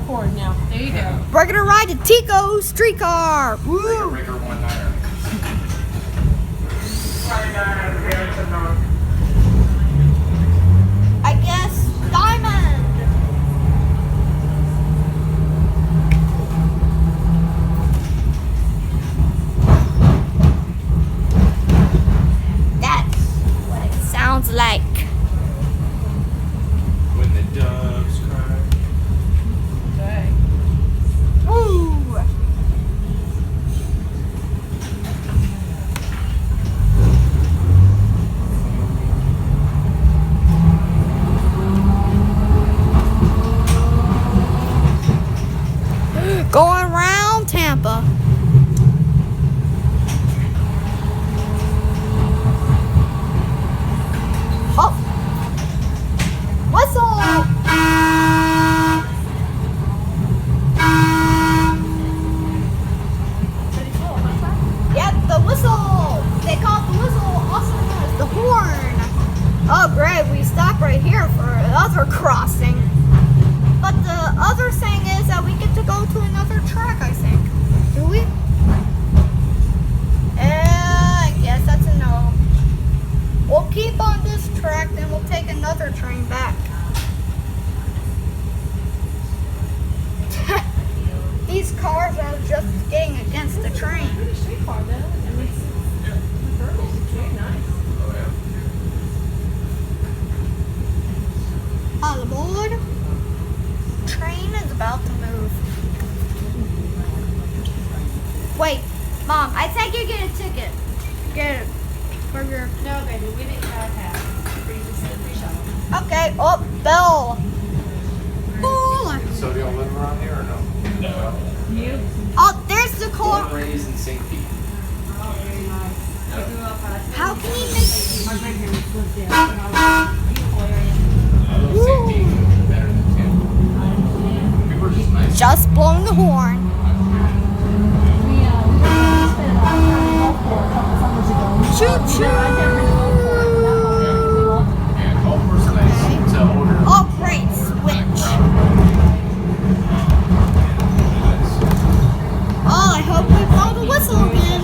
cord now. There you go. We're gonna ride the TECO Streetcar. Woo! Rigger 1-9er. I guess Diamond. That's what it sounds like. When the doves cry. Okay. Woo! Going around Tampa. Oh! Whistle! Yep, the whistle. They call it the whistle, also known as the horn. Oh, great! We stopped right here for another crossing. But the other thing is that we get to go to another track, I think. Do we? I guess that's a no. We'll keep on this track, then we'll take another train back. These cars are just getting against the train. Pretty streetcar though. And it's very nice. All aboard. Train is about to move. Wait, Mom, I think you get a ticket. Get it for your. No, baby, we didn't have free shuttle. Okay. Oh, bell. Ooh. So do y'all live around here or no? No. You? Oh, there's the car. Born and raised in St. Pete. Oh, very nice. I grew up How can you make? my grandparents lived there. Beautiful area. I love St. Pete. Better than Tampa. People are just nice. Just blowing the horn. We spent a lot of time in golf course a couple summers ago. Choo choo. I never been to golf course. We loved it. And golf course is nice. It's an older. Oh, great switch. Oh, I hope we blow the whistle again.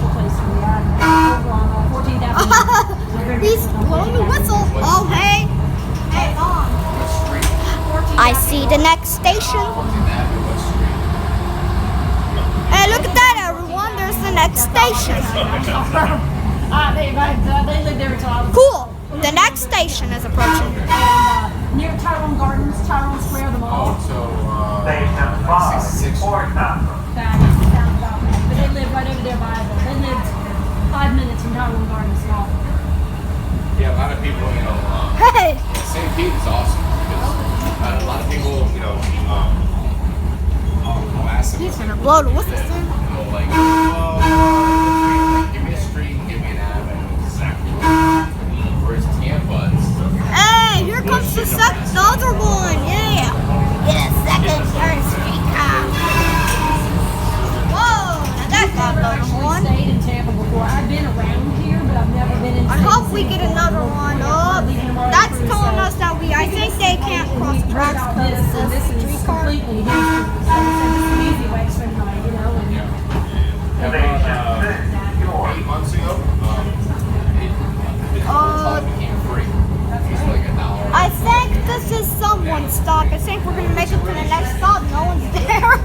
He's blowing the whistle. Oh, hey. Hey, Mom. I see the next station. Hey, look at that, everyone. There's the next station. They lived there until I was Cool. The next station is approaching. near Tyrone Gardens, Tyrone Square, the mall. Station 5, Fort Tampa. But they live right over there by the. They lived 5 minutes from Tyrone Gardens Mall. Yeah, a lot of people, Hey. St. Pete is awesome because a lot of people, massive. He's gonna blow the whistle soon. Like, give me a street, give me an avenue, exactly. Whereas Tampa, it's Hey, here comes the other one. Yeah. Yeah, second, third streetcar. Whoa, now that got another I've one. stayed in Tampa before. I've been around here, but I've never been in. I hope we get another one. Oh, that's telling us that I think they can't cross the tracks because This it's a is streetcar. completely history. So this is an easy way to spend the night, you know. And Station 6, York. 8 months ago, it became free. It's like $1. I think this is someone's stop. I think we're gonna make it to the next stop. No one's there.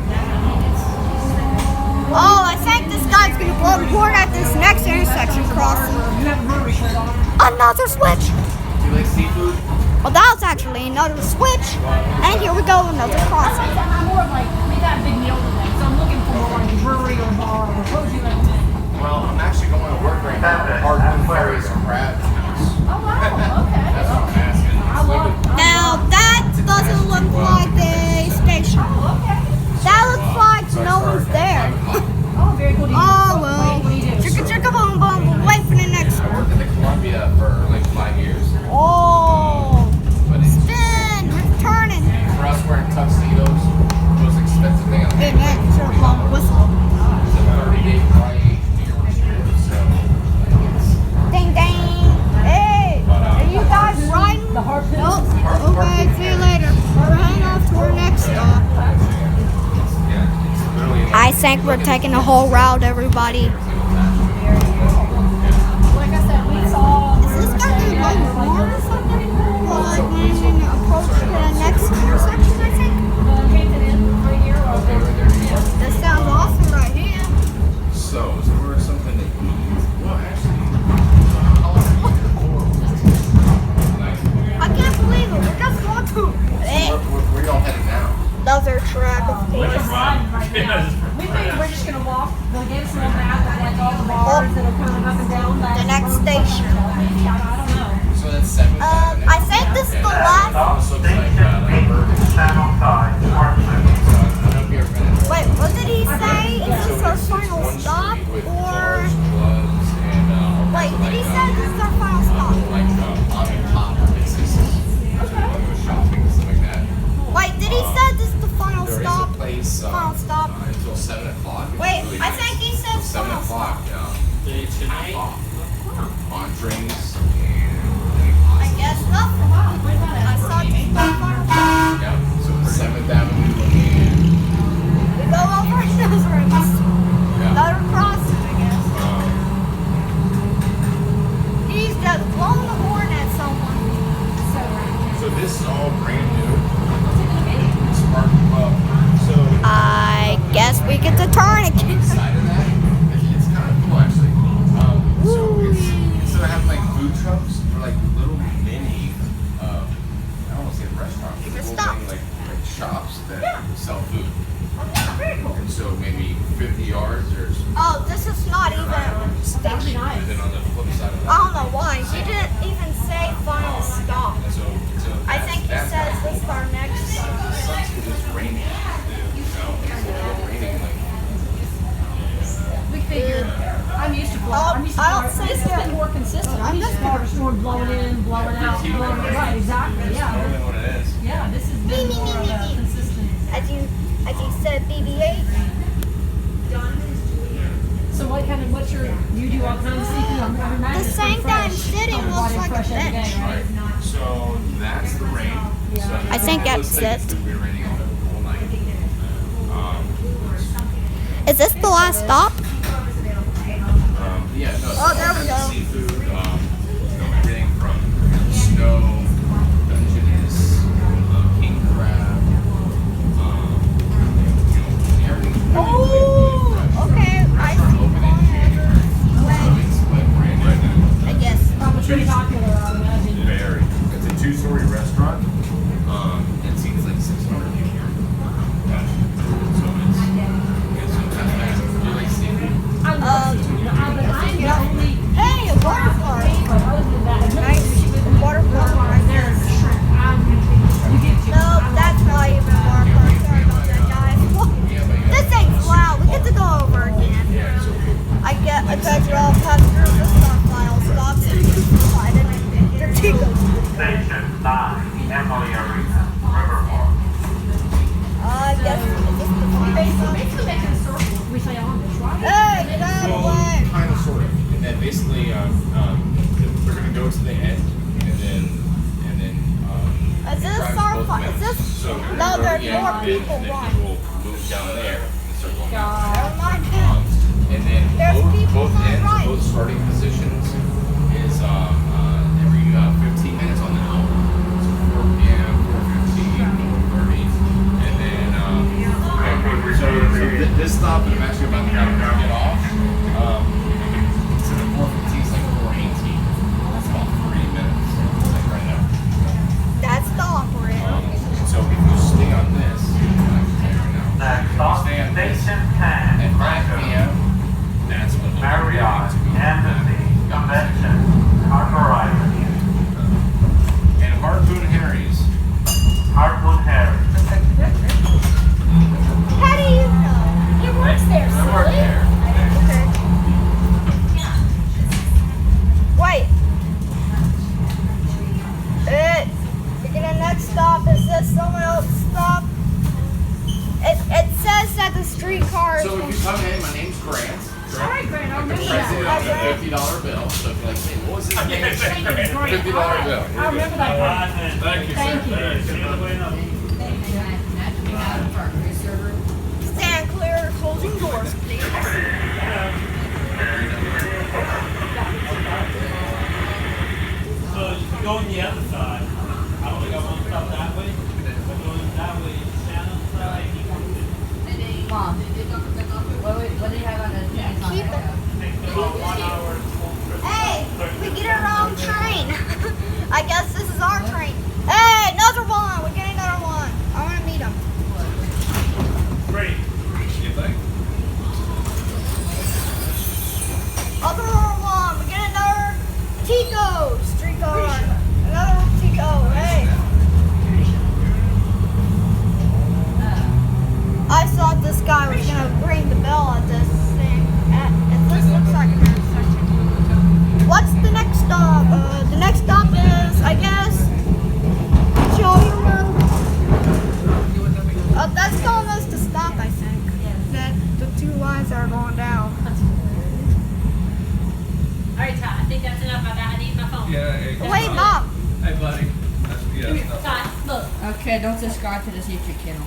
Oh, I think this guy's gonna blow the horn at this next intersection crossing. you have a brewery shirt on. Another switch. Do you like seafood? Well, that was actually another switch. And here we go, another crossing. I'm more of like, we got a big meal today, so I'm looking for more like a brewery or a bar. What would you recommend? Well, I'm actually going to work right now. Hardwood Ferries and crab juice. Oh, wow, okay. That's what I'm asking. I love it. Now, that doesn't look like a station. Oh, okay. That looks like no one's there. Oh, very cool. Oh, well. What do you do? Chicka chicka boom boom. We'll wait for the next I one. worked at the Columbia for like 5 years. Oh. But it's Spin. It's turning. for us wearing tuxedos, think we're taking the whole route, everybody. Like I said, we saw. Is this starting to go more or something? Well, like when you approach to the next intersection, I think. Right here. This sounds awesome right here. So, is there something that you well, actually, I can't believe it. We're just going to where y'all headed now? another track, of We're course. just riding right now. We figured we're just gonna walk. They'll give us a little map of like all the bars that are kind of up and down. The next station. I don't know. So that's 7th Avenue. I think this is the last. Stop station 8, channel side, Parkland. Wait, what did he say? Is this our final stop or? Wait, did he say this is our final stop? Like mom and pop businesses. Shopping and stuff like that. Wait, did he say this is the final There is stop? a place Final stop. Until 7 o'clock. It's Wait, really I nice. think he said 7 final o'clock, stop. yeah. On drinks and I guess nothing. I saw this is the final stop. yeah. So 7th Avenue and We go over those rooms. yeah. Another crossing, I guess. He's just blowing the horn at someone. So this is all brand new. What's it gonna be? Spark Club. So I guess we get to turn again. inside of that, it's kind of cool actually. So it's, instead of having like food trucks or like little mini, I don't want to say restaurants, but little Stop. mini like shops that sell food. Very cool. And so maybe 50 yards there's. Oh, this is not even That'd be station. nice. And then on the flip side of I that. don't know why. He didn't even say final stop. And so I think he that's says this is our next It sucks 'cause it's raining. You know, it's raining like. We figured. I'm used to blowing. I'm used to I don't blowing. say This has that. been more consistent. I'm I'm used to just- water storm blowing in, blowing out, blowing right. Exactly. That's Yeah. normally what it is. Yeah. This has been more of a consistent. As you said, BB-8. So what's your, you do all kinds of seafood? I'm imagining The it's same pretty time fresh. sitting Probably looks body like a fresh every bench. day, right? So that's the rain. So I think that's it. It's gonna be raining all night. Is this the last stop? Yeah, no. Oh, there we go. Seafood, you know, everything from snow, Dungeness, king crab, everything. Oh, okay. I see. I guess. Probably pretty popular, I imagine. Very. It's a 2-story restaurant. It seats like 600 people. So it's kind of nice. Do you like seafood? I love seafood. I'm the only. Hey, a water park. But other than that, Nice water park right there. there's shrimp. You get to. No, that's not even a water park. Sorry about that, guys. This thing's loud. We get to go over again. Yeah, so I bet you all pass through the stop final stops and slide in the TECO. Station 9, Emily Arena, Riverport. I guess it's just the final stop. Basically making a circle. We say on this, right? Hey, get out of the way. kind of, sort of. And then basically, they're going to go to the end, and then Is this drive our both fi- ends. is this- So no, go to there's the more end, people and then going. people move down there and start going down. Never mind him. And then There's people both on the ends, right. both starting positions is every 15 minutes on the hour. So 4 p.m., 4:15, 4:30, and then so this stop, I'm actually about to get off. Instead of 4:15, it's like 4:18. That's about 3 minutes. It's like right now. That's the operator. So if you stay on this, Next stop, stay on this Station 10, at 5 Franco. p.m., that's when Marriott, Embassy, Convention, Harbor Island, and Harpoon Harry's. Harpoon Harry. How do you know? He works there, I work silly. there. Okay. Wait. We're gonna next stop. Is this someone else's stop? It says that the streetcar is. So if you come in, my name's Grant. All right, Grant, I remember President that. of the $50 bill. So if you're like, hey, what was his name? Thank you, Grant. $50 All right. bill. I remember that, Grant. Thank you, Thank you. Stand clear, closing doors. going the other side. I don't think I want to stop that way. But going that way, stand on the side. Mom, what do you have on the thing? Keep it. Takes about 1 hour and 12 Hey, we get our own train. I guess this is our train. Hey, another one. We're getting another one. I want to meet him. Great. You think? Other one. We're getting another TECO. Streetcar. Another TECO. Hey. I thought this guy was going to ring the bell at this thing. This looks like an intersection. What's the next stop? The next stop is, I guess, Children. That's telling us to stop, I think. That the two lines are going down. Alright, Todd, I think that's enough. I need my phone. Yeah. Hey, Wait, Mom. Hey, buddy. That's, yeah, that's Todd, look. Okay, don't subscribe to this YouTube channel.